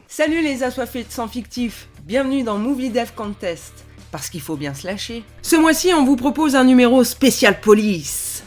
Salut les assoiffés de sang fictif, bienvenue dans Movie Dev Contest, parce qu'il faut bien se lâcher. Ce mois-ci, on vous propose un numéro spécial police.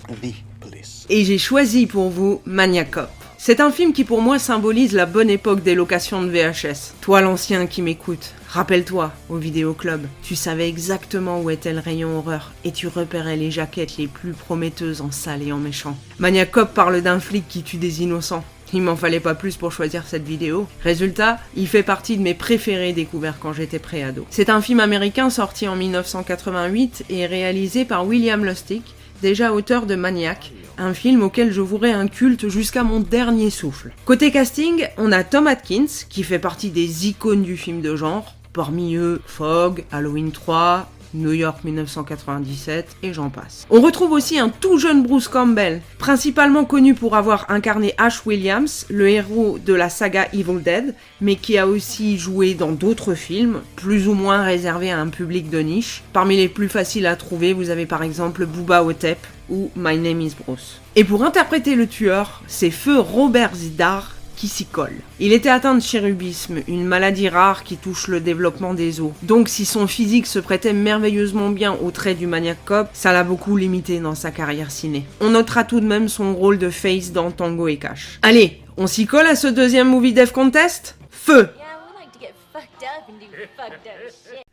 Et j'ai choisi pour vous Maniac Cop. C'est un film qui pour moi symbolise la bonne époque des locations de VHS. Toi l'ancien qui m'écoute, rappelle-toi, au vidéoclub, tu savais exactement où était le rayon horreur et tu repérais les jaquettes les plus prometteuses en sale et en méchant. Maniac Cop parle d'un flic qui tue des innocents. Il m'en fallait pas plus pour choisir cette vidéo. Résultat, il fait partie de mes préférés découverts quand j'étais préado. C'est un film américain sorti en 1988 et réalisé par William Lustig, déjà auteur de Maniac, un film auquel je vouerai un culte jusqu'à mon dernier souffle. Côté casting, on a Tom Atkins, qui fait partie des icônes du film de genre, parmi eux Fog, Halloween 3, New York 1997 et j'en passe. On retrouve aussi un tout jeune Bruce Campbell, principalement connu pour avoir incarné Ash Williams, le héros de la saga Evil Dead, mais qui a aussi joué dans d'autres films, plus ou moins réservés à un public de niche. Parmi les plus faciles à trouver, vous avez par exemple Bubba Ho-Tep ou My Name is Bruce. Et pour interpréter le tueur, c'est feu Robert Z'Dar qui s'y colle. Il était atteint de chérubisme, une maladie rare qui touche le développement des os. Donc si son physique se prêtait merveilleusement bien aux traits du Maniac Cop, ça l'a beaucoup limité dans sa carrière ciné. On notera tout de même son rôle de Face dans Tango et Cash. Allez, on s'y colle à ce deuxième Movie Dev Contest ? Feu !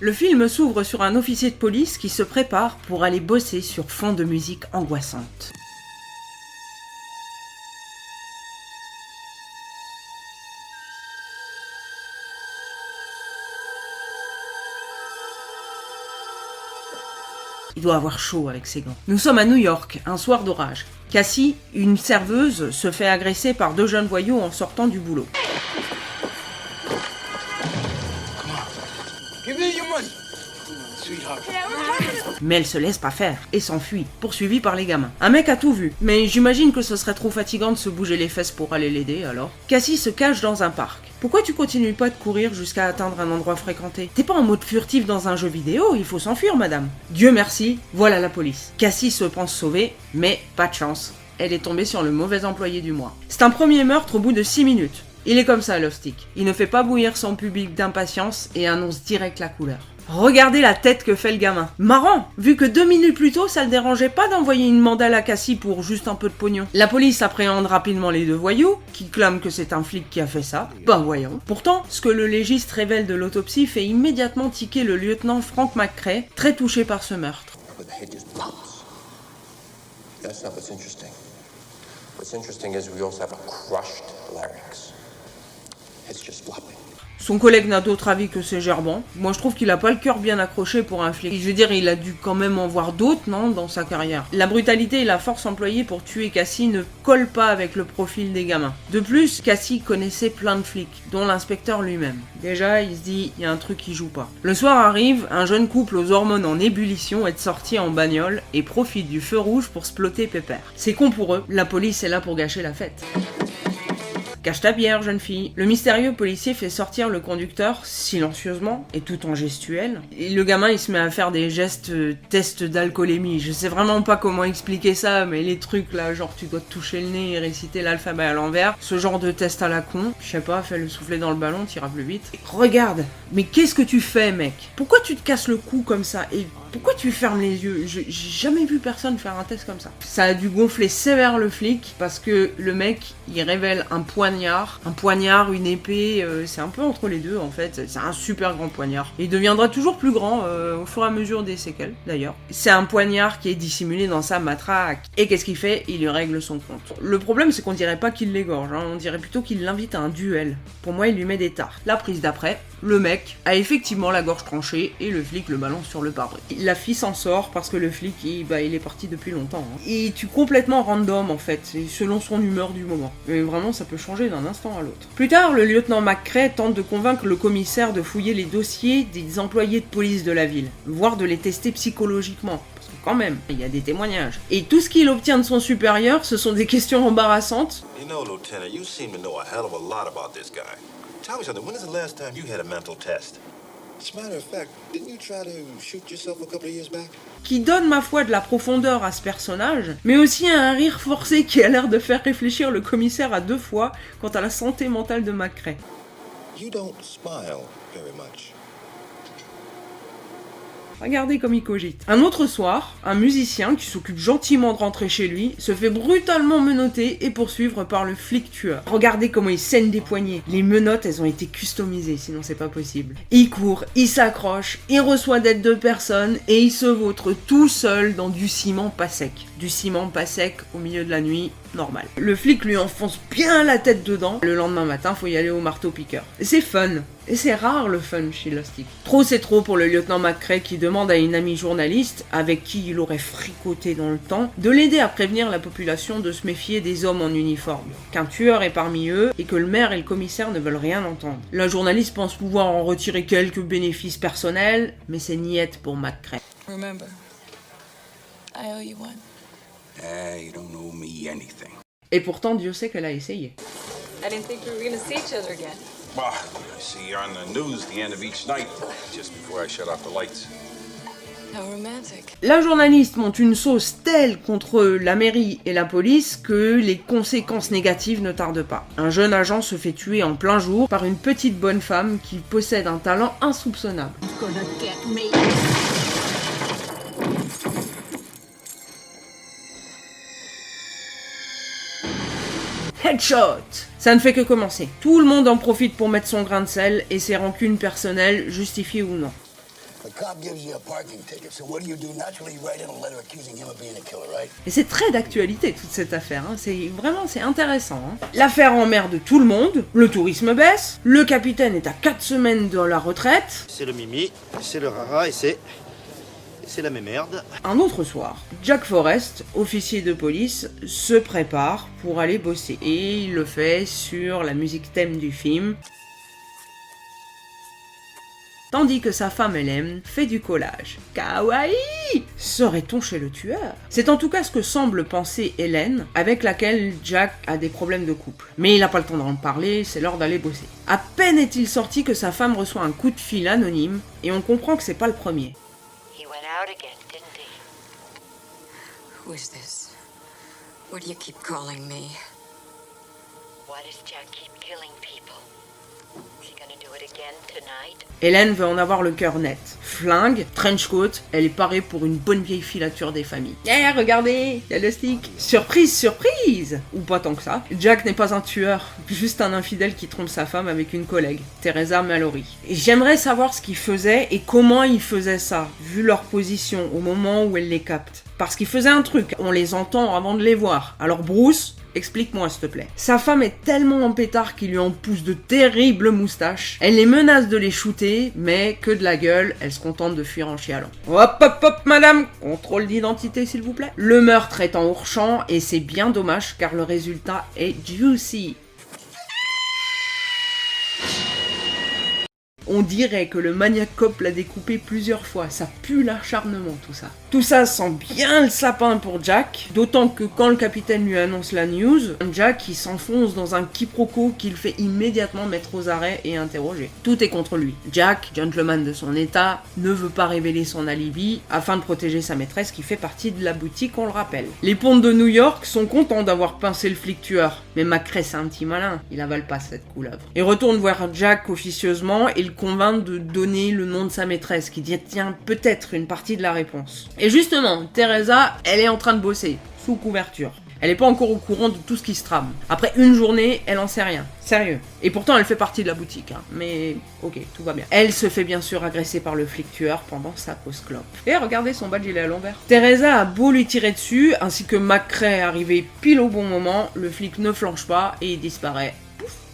Le film s'ouvre sur un officier de police qui se prépare pour aller bosser sur fond de musique angoissante. Il doit avoir chaud avec ses gants. Nous sommes à New York, un soir d'orage. Cassie, une serveuse, se fait agresser par deux jeunes voyous en sortant du boulot. Mais elle se laisse pas faire et s'enfuit, poursuivie par les gamins. Un mec a tout vu, mais j'imagine que ce serait trop fatigant de se bouger les fesses pour aller l'aider alors. Cassie se cache dans un parc. Pourquoi tu continues pas de courir jusqu'à atteindre un endroit fréquenté ? T'es pas en mode furtif dans un jeu vidéo, il faut s'enfuir madame. Dieu merci, voilà la police. Cassie se pense sauvée, mais pas de chance. Elle est tombée sur le mauvais employé du mois. C'est un premier meurtre au bout de 6 minutes. Il est comme ça, Lustig. Il ne fait pas bouillir son public d'impatience et annonce direct la couleur. Regardez la tête que fait le gamin. Marrant, vu que 2 minutes plus tôt, ça le dérangeait pas d'envoyer une mandale à Cassie pour juste un peu de pognon. La police appréhende rapidement les deux voyous, qui clament que c'est un flic qui a fait ça. Ben voyons. Pourtant, ce que le légiste révèle de l'autopsie fait immédiatement tiquer le lieutenant Frank McCrae, très touché par ce meurtre. Son collègue n'a d'autre avis que c'est gerbant. Moi je trouve qu'il a pas le cœur bien accroché pour un flic. Je veux dire, il a dû quand même en voir d'autres, non, dans sa carrière. La brutalité et la force employée pour tuer Cassie ne collent pas avec le profil des gamins. De plus, Cassie connaissait plein de flics, dont l'inspecteur lui-même. Déjà, il se dit, il y a un truc qui joue pas. Le soir arrive, un jeune couple aux hormones en ébullition est sorti en bagnole et profite du feu rouge pour splotter pépère. C'est con pour eux, la police est là pour gâcher la fête. Cache ta bière, jeune fille. Le mystérieux policier fait sortir le conducteur silencieusement et tout en gestuel. Et le gamin, il se met à faire des gestes tests d'alcoolémie. Je sais vraiment pas comment expliquer ça, mais les trucs là, genre tu dois te toucher le nez et réciter l'alphabet à l'envers. Ce genre de test à la con. Je sais pas, fais-le souffler dans le ballon, t'iras plus vite. Et regarde, mais qu'est-ce que tu fais, mec ? Pourquoi tu te casses le cou comme ça ? Et pourquoi tu fermes les yeux ? J'ai jamais vu personne faire un test comme ça. Ça a dû gonfler sévère le flic parce que le mec, il révèle un poignard, une épée, c'est un peu entre les deux en fait. C'est un super grand poignard. Et il deviendra toujours plus grand au fur et à mesure des séquelles d'ailleurs. C'est un poignard qui est dissimulé dans sa matraque. Et qu'est-ce qu'il fait ? Il lui règle son compte. Le problème c'est qu'on dirait pas qu'il l'égorge, hein. On dirait plutôt qu'il l'invite à un duel. Pour moi il lui met des tartes. La prise d'après, le mec a effectivement la gorge tranchée et le flic le balance sur le pare-brise. La fille s'en sort parce que le flic, il est parti depuis longtemps. Hein. Il tue complètement random en fait, selon son humeur du moment. Mais vraiment, ça peut changer d'un instant à l'autre. Plus tard, le lieutenant McCrae tente de convaincre le commissaire de fouiller les dossiers des employés de police de la ville, voire de les tester psychologiquement. Parce que quand même, il y a des témoignages. Et tout ce qu'il obtient de son supérieur, ce sont des questions embarrassantes. You know, Lieutenant, you seem to know a hell of a lot about this guy. Tell me something, when is the last time you had a mental test? Qui donne ma foi de la profondeur à ce personnage, mais aussi un rire forcé qui a l'air de faire réfléchir le commissaire à deux fois quant à la santé mentale de McCrae. Regardez comme il cogite. Un autre soir, un musicien qui s'occupe gentiment de rentrer chez lui se fait brutalement menotter et poursuivre par le flic tueur. Regardez comment il saigne des poignets. Les menottes, elles ont été customisées, sinon c'est pas possible. Il court, il s'accroche, il reçoit d'aide de personne et il se vautre tout seul dans du ciment pas sec. Du ciment pas sec au milieu de la nuit, normal. Le flic lui enfonce bien la tête dedans. Le lendemain matin, faut y aller au marteau-piqueur. Et c'est fun. Et c'est rare le fun chez Lost. Trop c'est trop pour le lieutenant McCrae qui demande à une amie journaliste, avec qui il aurait fricoté dans le temps, de l'aider à prévenir la population de se méfier des hommes en uniforme, qu'un tueur est parmi eux et que le maire et le commissaire ne veulent rien entendre. La journaliste pense pouvoir en retirer quelques bénéfices personnels, mais c'est niette pour McCrae. Remember, I owe you one. You don't owe me anything. Et pourtant, Dieu sait qu'elle a essayé. I didn't think we were gonna see each other again. Bah, I see you on the news the end of each night, just before I shut off the lights. How romantic. La journaliste monte une sauce telle contre la mairie et la police que les conséquences négatives ne tardent pas. Un jeune agent se fait tuer en plein jour par une petite bonne femme qui possède un talent insoupçonnable. Headshot! Ça ne fait que commencer. Tout le monde en profite pour mettre son grain de sel et ses rancunes personnelles, justifiées ou non. Et c'est très d'actualité toute cette affaire, hein. C'est intéressant. Hein. L'affaire emmerde tout le monde, le tourisme baisse, le capitaine est à 4 semaines de la retraite. C'est le mimi, c'est le rara et c'est la mémerde. Un autre soir, Jack Forrest, officier de police, se prépare pour aller bosser. Et il le fait sur la musique thème du film. Tandis que sa femme Hélène fait du collage. Kawaii! Serait-on chez le tueur? C'est en tout cas ce que semble penser Hélène, avec laquelle Jack a des problèmes de couple. Mais il n'a pas le temps d'en parler, c'est l'heure d'aller bosser. À peine est-il sorti que sa femme reçoit un coup de fil anonyme, et on comprend que c'est pas le premier. Out again, didn't he? Who is this? What do you keep calling me? Why does Jack keep killing people? Is he gonna do it again tonight? Hélène veut en avoir le cœur net. Flingue, trench coat, elle est parée pour une bonne vieille filature des familles. Yeah, regardez, il y a le stick. Surprise, surprise! Ou pas tant que ça. Jack n'est pas un tueur, juste un infidèle qui trompe sa femme avec une collègue, Teresa Mallory. Et j'aimerais savoir ce qu'il faisait et comment il faisait ça, vu leur position au moment où elle les capte. Parce qu'il faisait un truc, on les entend avant de les voir. Alors Bruce, explique-moi s'il te plaît. Sa femme est tellement en pétard qu'il lui en pousse de terribles moustaches. Elle les menace de les shooter, mais que de la gueule, elle se contente de fuir en chialant. Hop hop hop madame, contrôle d'identité s'il vous plaît. Le meurtre est en hors-champ et c'est bien dommage car le résultat est juicy. On dirait que le maniaque cop l'a découpé plusieurs fois, ça pue l'acharnement tout ça. Tout ça sent bien le sapin pour Jack, d'autant que quand le capitaine lui annonce la news, Jack il s'enfonce dans un quiproquo qu'il fait immédiatement mettre aux arrêts et interroger. Tout est contre lui. Jack, gentleman de son état, ne veut pas révéler son alibi afin de protéger sa maîtresse qui fait partie de la boutique, on le rappelle. Les pontes de New York sont contents d'avoir pincé le flic tueur, mais McCrae c'est un petit malin, il avale pas cette couleuvre. Il retourne voir Jack officieusement et le convainc de donner le nom de sa maîtresse qui détient peut-être une partie de la réponse. Et justement, Teresa, elle est en train de bosser, sous couverture. Elle est pas encore au courant de tout ce qui se trame. Après une journée, elle en sait rien. Sérieux. Et pourtant, elle fait partie de la boutique. Hein. Mais ok, tout va bien. Elle se fait bien sûr agresser par le flic tueur pendant sa pause clope. Et regardez, son badge, il est à l'envers. Teresa a beau lui tirer dessus, ainsi que McCrae arrivé pile au bon moment, le flic ne flanche pas et il disparaît.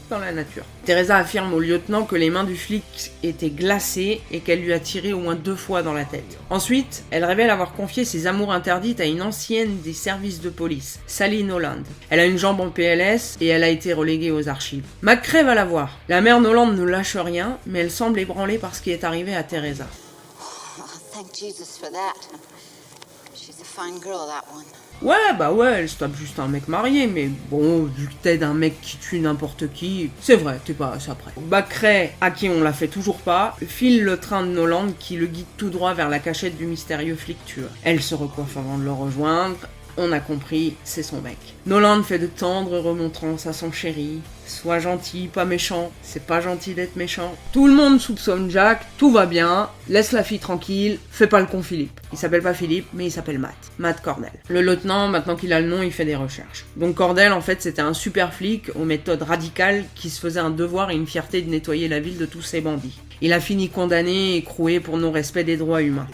Dans la nature. Teresa affirme au lieutenant que les mains du flic étaient glacées et qu'elle lui a tiré au moins 2 fois dans la tête. Ensuite, elle révèle avoir confié ses amours interdites à une ancienne des services de police, Sally Noland. Elle a une jambe en PLS et elle a été reléguée aux archives. McCrae va la voir. La mère Noland ne lâche rien, mais elle semble ébranlée par ce qui est arrivé à Teresa. Oh, thank Jesus for that. She's a fine girl, that one. Ouais, bah ouais, elle se tape juste un mec marié, mais bon, vu que t'aides un mec qui tue n'importe qui, c'est vrai, t'es pas assez près. McCrae, à qui on la fait toujours pas, file le train de Noland qui le guide tout droit vers la cachette du mystérieux flic tueur. Elle se recoiffe avant de le rejoindre. On a compris, c'est son mec. Noland fait de tendres remontrances à son chéri. Sois gentil, pas méchant. C'est pas gentil d'être méchant. Tout le monde soupçonne Jack, tout va bien. Laisse la fille tranquille, fais pas le con Philippe. Il s'appelle pas Philippe, mais il s'appelle Matt. Matt Cordell. Le lieutenant, maintenant qu'il a le nom, il fait des recherches. Donc Cordell, en fait, c'était un super flic aux méthodes radicales qui se faisait un devoir et une fierté de nettoyer la ville de tous ces bandits. Il a fini condamné et écroué pour non-respect des droits humains.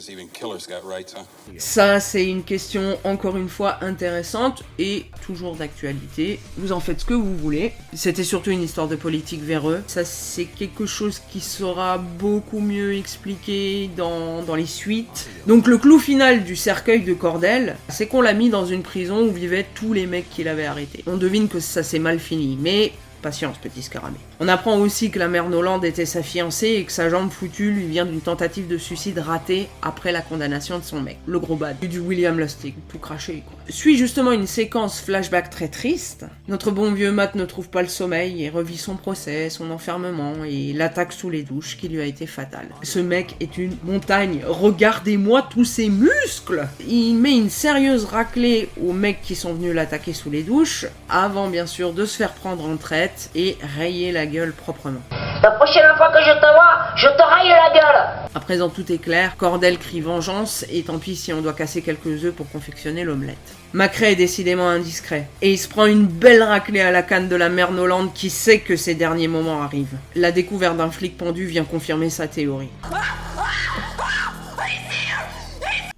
Even killers got rights, huh? Ça, c'est une question, encore une fois, intéressante et toujours d'actualité. Vous en faites ce que vous voulez. C'était surtout une histoire de politique véreux. Ça, c'est quelque chose qui sera beaucoup mieux expliqué dans les suites. Donc, le clou final du cercueil de Cordell, c'est qu'on l'a mis dans une prison où vivaient tous les mecs qu'il avait arrêtés. On devine que ça s'est mal fini, mais... patience, petit scaramé. On apprend aussi que la mère Noland était sa fiancée et que sa jambe foutue lui vient d'une tentative de suicide ratée après la condamnation de son mec, le gros bad, du William Lustig, tout craché quoi. Suit justement une séquence flashback très triste. Notre bon vieux Matt ne trouve pas le sommeil et revit son procès, son enfermement et l'attaque sous les douches qui lui a été fatale. Ce mec est une montagne, regardez-moi tous ses muscles! Il met une sérieuse raclée aux mecs qui sont venus l'attaquer sous les douches, avant bien sûr de se faire prendre en traite et rayer la gueule proprement. La prochaine fois que je te vois, je te raille la gueule. À présent tout est clair, Cordell crie vengeance et tant pis si on doit casser quelques œufs pour confectionner l'omelette. McCrae est décidément indiscret et il se prend une belle raclée à la canne de la mère Noland qui sait que ses derniers moments arrivent. La découverte d'un flic pendu vient confirmer sa théorie.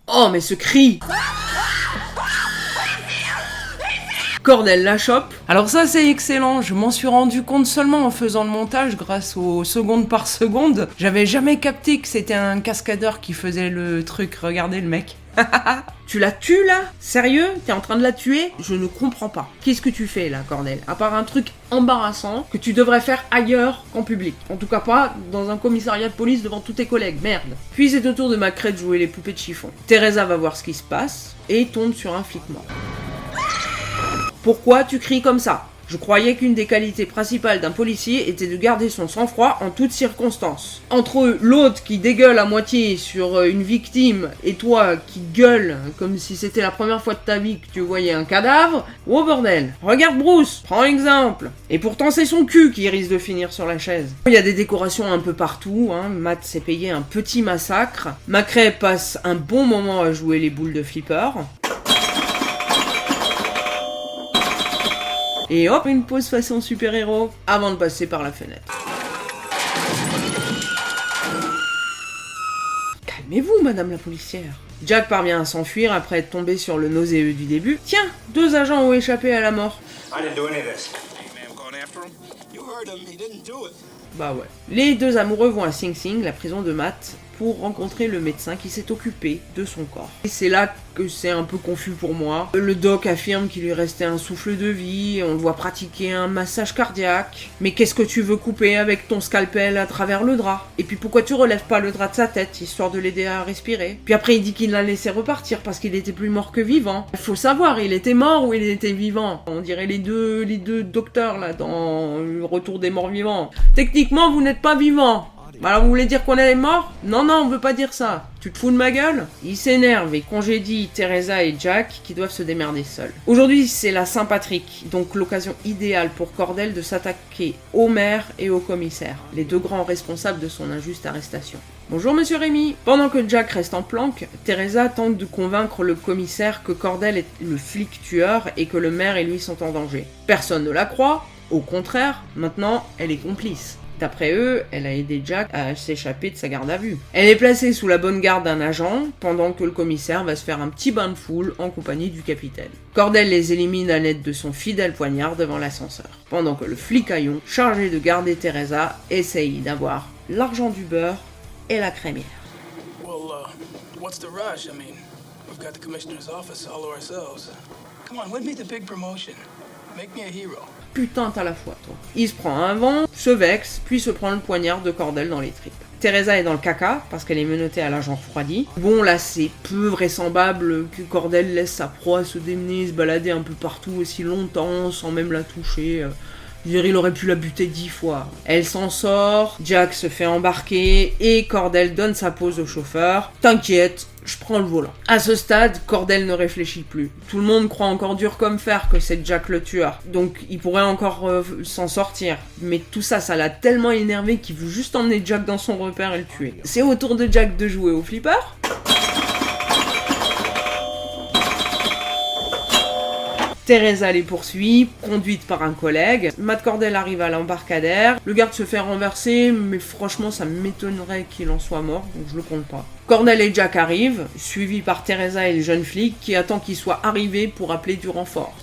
Oh mais ce cri! Cordell la chope. Alors ça c'est excellent, je m'en suis rendu compte seulement en faisant le montage grâce aux secondes par seconde. J'avais jamais capté que c'était un cascadeur qui faisait le truc, regardez le mec. Tu la tues là? Sérieux? T'es en train de la tuer? Je ne comprends pas. Qu'est-ce que tu fais là, Cordell? À part un truc embarrassant que tu devrais faire ailleurs qu'en public. En tout cas pas dans un commissariat de police devant tous tes collègues, merde. Puis c'est au tour de McCrae de jouer les poupées de chiffon. Teresa va voir ce qui se passe et tombe sur un flic mort. Pourquoi tu cries comme ça? Je croyais qu'une des qualités principales d'un policier était de garder son sang-froid en toutes circonstances. Entre l'autre qui dégueule à moitié sur une victime et toi qui gueules comme si c'était la première fois de ta vie que tu voyais un cadavre, oh bordel, regarde Bruce, prends exemple. Et pourtant c'est son cul qui risque de finir sur la chaise. Il y a des décorations un peu partout, hein. Matt s'est payé un petit massacre. McCrae passe un bon moment à jouer les boules de flipper. Et hop, une pause façon super-héros avant de passer par la fenêtre. Calmez-vous, madame la policière. Jack parvient à s'enfuir après être tombé sur le nauséeux du début. Tiens, 2 agents ont échappé à la mort. Bah ouais. Les 2 amoureux vont à Sing Sing, la prison de Matt, pour rencontrer le médecin qui s'est occupé de son corps. Et c'est là que c'est un peu confus pour moi. Le doc affirme qu'il lui restait un souffle de vie, on le voit pratiquer un massage cardiaque. Mais qu'est-ce que tu veux couper avec ton scalpel à travers le drap? Et puis pourquoi tu relèves pas le drap de sa tête, histoire de l'aider à respirer? Puis après il dit qu'il l'a laissé repartir parce qu'il était plus mort que vivant. Il faut savoir, il était mort ou il était vivant? On dirait les deux docteurs là dans le Retour des morts vivants. Techniquement vous n'êtes pas vivant. Alors vous voulez dire qu'on est mort? Non, on veut pas dire ça. Tu te fous de ma gueule? Il s'énerve et congédie Teresa et Jack qui doivent se démerder seuls. Aujourd'hui c'est la Saint-Patrick, donc l'occasion idéale pour Cordell de s'attaquer au maire et au commissaire, les 2 grands responsables de son injuste arrestation. Bonjour monsieur Rémy. Pendant que Jack reste en planque, Teresa tente de convaincre le commissaire que Cordell est le flic tueur et que le maire et lui sont en danger. Personne ne la croit, au contraire, maintenant elle est complice. D'après eux, elle a aidé Jack à s'échapper de sa garde à vue. Elle est placée sous la bonne garde d'un agent, pendant que le commissaire va se faire un petit bain de foule en compagnie du capitaine. Cordell les élimine à l'aide de son fidèle poignard devant l'ascenseur, pendant que le flicaillon, chargé de garder Teresa, essaye d'avoir l'argent du beurre et la crémière. Well, what's the rush? I mean, we've got the commissioner's office all to ourselves. Come on, win me the big promotion. Make me a hero. Putain, t'as la foi, toi. Il se prend un vent, se vexe, puis se prend le poignard de Cordell dans les tripes. Teresa est dans le caca, parce qu'elle est menottée à la jambe refroidie. Bon, là, c'est peu vraisemblable que Cordell laisse sa proie se démener, se balader un peu partout aussi longtemps, sans même la toucher. Je veux dire, il aurait pu la buter 10 fois. Elle s'en sort, Jack se fait embarquer, et Cordell donne sa pause au chauffeur. T'inquiète, je prends le volant. À ce stade, Cordell ne réfléchit plus. Tout le monde croit encore dur comme fer que c'est Jack le tueur. Donc il pourrait encore s'en sortir. Mais tout ça, ça l'a tellement énervé qu'il veut juste emmener Jack dans son repère et le tuer. C'est au tour de Jack de jouer au flipper. Teresa les poursuit, conduite par un collègue. Matt Cordell arrive à l'embarcadère. Le garde se fait renverser, mais franchement, ça m'étonnerait qu'il en soit mort, donc je le compte pas. Cordell et Jack arrivent, suivis par Teresa et le jeune flic qui attend qu'ils soient arrivés pour appeler du renfort.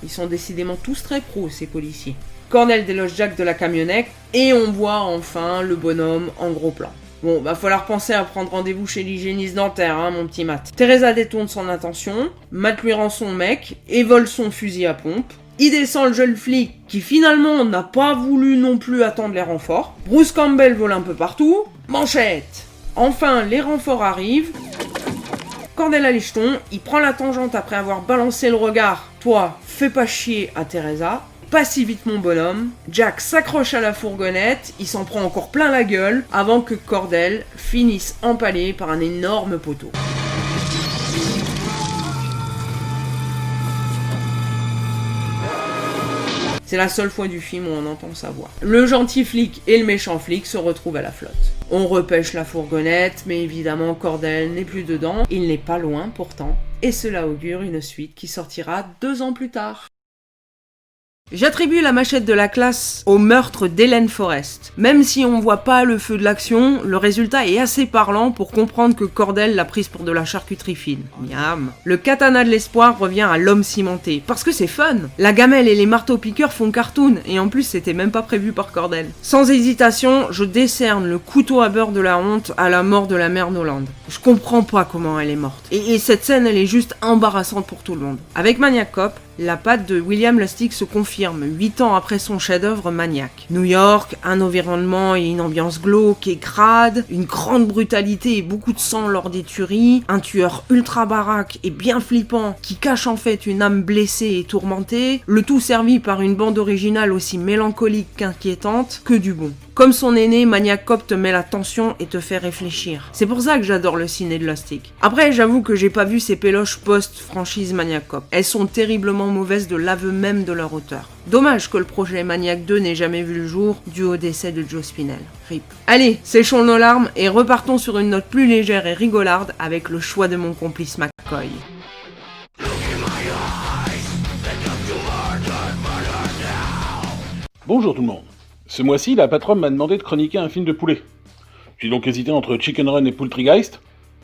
Ils sont décidément tous très pros, ces policiers. Cordell déloge Jack de la camionnette et on voit enfin le bonhomme en gros plan. Bon, va falloir penser à prendre rendez-vous chez l'hygiéniste dentaire, hein, mon petit Matt. Teresa détourne son attention, Matt lui rend son mec et vole son fusil à pompe. Il descend le jeune flic qui finalement n'a pas voulu non plus attendre les renforts. Bruce Campbell vole un peu partout. Manchette. Enfin, les renforts arrivent. Cordell a les jetons, il prend la tangente après avoir balancé le regard. Toi, fais pas chier à Teresa. Pas si vite mon bonhomme. Jack s'accroche à la fourgonnette, il s'en prend encore plein la gueule avant que Cordell finisse empalé par un énorme poteau. C'est la seule fois du film où on entend sa voix. Le gentil flic et le méchant flic se retrouvent à la flotte. On repêche la fourgonnette, mais évidemment Cordell n'est plus dedans. Il n'est pas loin pourtant, et cela augure une suite qui sortira 2 ans plus tard. J'attribue la machette de la classe au meurtre d'Helen Forrest. Même si on voit pas le feu de l'action, le résultat est assez parlant pour comprendre que Cordell l'a prise pour de la charcuterie fine. Miam. Le katana de l'espoir revient à l'homme cimenté, parce que c'est fun. La gamelle et les marteaux-piqueurs font cartoon, et en plus c'était même pas prévu par Cordell. Sans hésitation, je décerne le couteau à beurre de la honte à la mort de la mère Noland. Je comprends pas comment elle est morte. Et cette scène, elle est juste embarrassante pour tout le monde. Avec Maniac Cop, la patte de William Lustig se confirme 8 ans après son chef-d'œuvre Maniac. New York, un environnement et une ambiance glauque et crade, une grande brutalité et beaucoup de sang lors des tueries, un tueur ultra baraque et bien flippant qui cache en fait une âme blessée et tourmentée, le tout servi par une bande originale aussi mélancolique qu'inquiétante, que du bon. Comme son aîné, Maniac Cop te met la tension et te fait réfléchir. C'est pour ça que j'adore le ciné de Lustig. Après, j'avoue que j'ai pas vu ces péloches post-franchise Maniac Cop. Elles sont terriblement mauvaises de l'aveu même de leur auteur. Dommage que le projet Maniac 2 n'ait jamais vu le jour, dû au décès de Joe Spinell. RIP. Allez, séchons nos larmes et repartons sur une note plus légère et rigolarde avec le choix de mon complice McCoy. Bonjour tout le monde. Ce mois-ci, la patronne m'a demandé de chroniquer un film de poulet. J'ai donc hésité entre Chicken Run et Poultrygeist,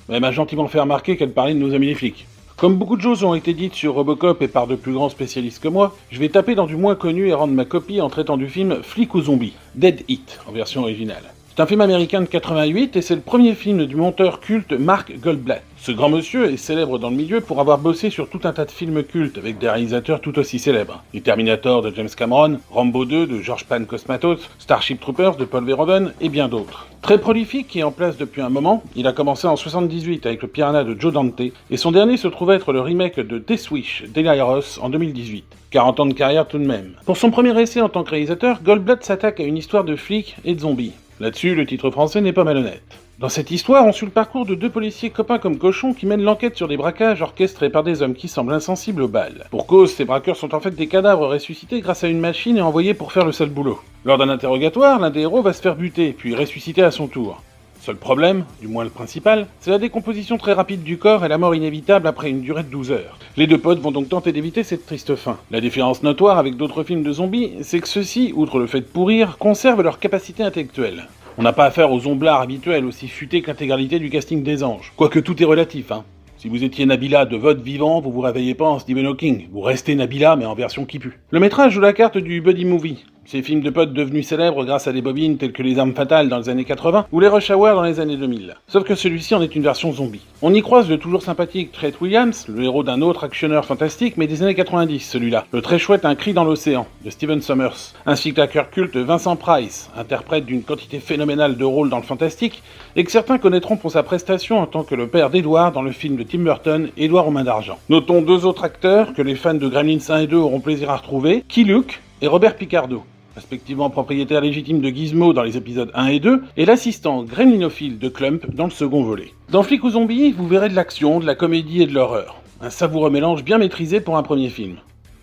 mais elle m'a gentiment fait remarquer qu'elle parlait de nos amis les flics. Comme beaucoup de choses ont été dites sur Robocop et par de plus grands spécialistes que moi, je vais taper dans du moins connu et rendre ma copie en traitant du film Flic ou Zombie, Dead Heat, en version originale. C'est un film américain de 88 et c'est le premier film du monteur culte Mark Goldblatt. Ce grand monsieur est célèbre dans le milieu pour avoir bossé sur tout un tas de films cultes avec des réalisateurs tout aussi célèbres. Les Terminator de James Cameron, Rambo 2 de George Pan Cosmatos, Starship Troopers de Paul Verhoeven et bien d'autres. Très prolifique et en place depuis un moment, il a commencé en 78 avec le Piranha de Joe Dante et son dernier se trouve être le remake de Death Wish d'Eli Roth en 2018. 40 ans de carrière tout de même. Pour son premier essai en tant que réalisateur, Goldblatt s'attaque à une histoire de flics et de zombies. Là-dessus, le titre français n'est pas malhonnête. Dans cette histoire, on suit le parcours de 2 policiers copains comme cochons qui mènent l'enquête sur des braquages orchestrés par des hommes qui semblent insensibles aux balles. Pour cause, ces braqueurs sont en fait des cadavres ressuscités grâce à une machine et envoyés pour faire le sale boulot. Lors d'un interrogatoire, l'un des héros va se faire buter, puis ressusciter à son tour. Seul problème, du moins le principal, c'est la décomposition très rapide du corps et la mort inévitable après une durée de 12 heures. Les 2 potes vont donc tenter d'éviter cette triste fin. La différence notoire avec d'autres films de zombies, c'est que ceux-ci, outre le fait de pourrir, conservent leur capacité intellectuelle. On n'a pas affaire aux zomblards habituels aussi futés que l'intégralité du casting des anges. Quoique tout est relatif, hein. Si vous étiez Nabila de votre vivant, vous vous réveillez pas en Stephen Hawking. Vous restez Nabila, mais en version qui pue. Le métrage joue la carte du buddy movie. Ces films de potes devenus célèbres grâce à des bobines telles que Les Armes Fatales dans les années 80 ou les Rush Hour dans les années 2000. Sauf que celui-ci en est une version zombie. On y croise le toujours sympathique Treat Williams, le héros d'un autre actionneur fantastique mais des années 90 celui-là. Le très chouette Un cri dans l'océan de Stephen Sommers, ainsi que l'acteur culte Vincent Price, interprète d'une quantité phénoménale de rôles dans le fantastique et que certains connaîtront pour sa prestation en tant que le père d'Edward dans le film de Tim Burton, Édouard aux mains d'argent. Notons deux autres acteurs que les fans de Gremlins 1 et 2 auront plaisir à retrouver, Key Luke et Robert Picardo, respectivement propriétaire légitime de Gizmo dans les épisodes 1 et 2, et l'assistant gremlinophile de Clump dans le second volet. Dans Flic ou Zombie, vous verrez de l'action, de la comédie et de l'horreur. Un savoureux mélange bien maîtrisé pour un premier film.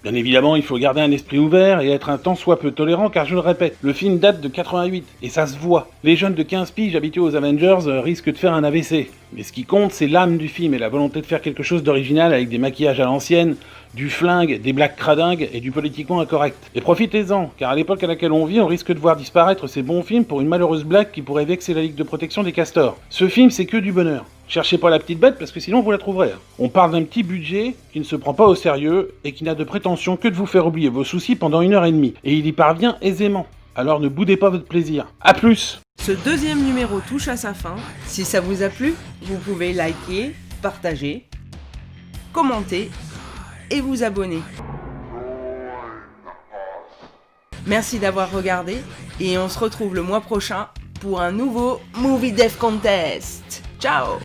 Bien évidemment, il faut garder un esprit ouvert et être un tant soit peu tolérant, car je le répète, le film date de 88, et ça se voit. Les jeunes de 15 piges habitués aux Avengers risquent de faire un AVC. Mais ce qui compte, c'est l'âme du film et la volonté de faire quelque chose d'original avec des maquillages à l'ancienne, du flingue, des blagues cradingues et du politiquement incorrect. Et profitez-en, car à l'époque à laquelle on vit, on risque de voir disparaître ces bons films pour une malheureuse blague qui pourrait vexer la Ligue de protection des castors. Ce film, c'est que du bonheur. Cherchez pas la petite bête parce que sinon vous la trouverez. On parle d'un petit budget qui ne se prend pas au sérieux et qui n'a de prétention que de vous faire oublier vos soucis pendant 1h30. Et il y parvient aisément. Alors ne boudez pas votre plaisir. A plus! Ce deuxième numéro touche à sa fin. Si ça vous a plu, vous pouvez liker, partager, commenter et vous abonner. Merci d'avoir regardé et on se retrouve le mois prochain pour un nouveau Movie Death Contest. Ciao!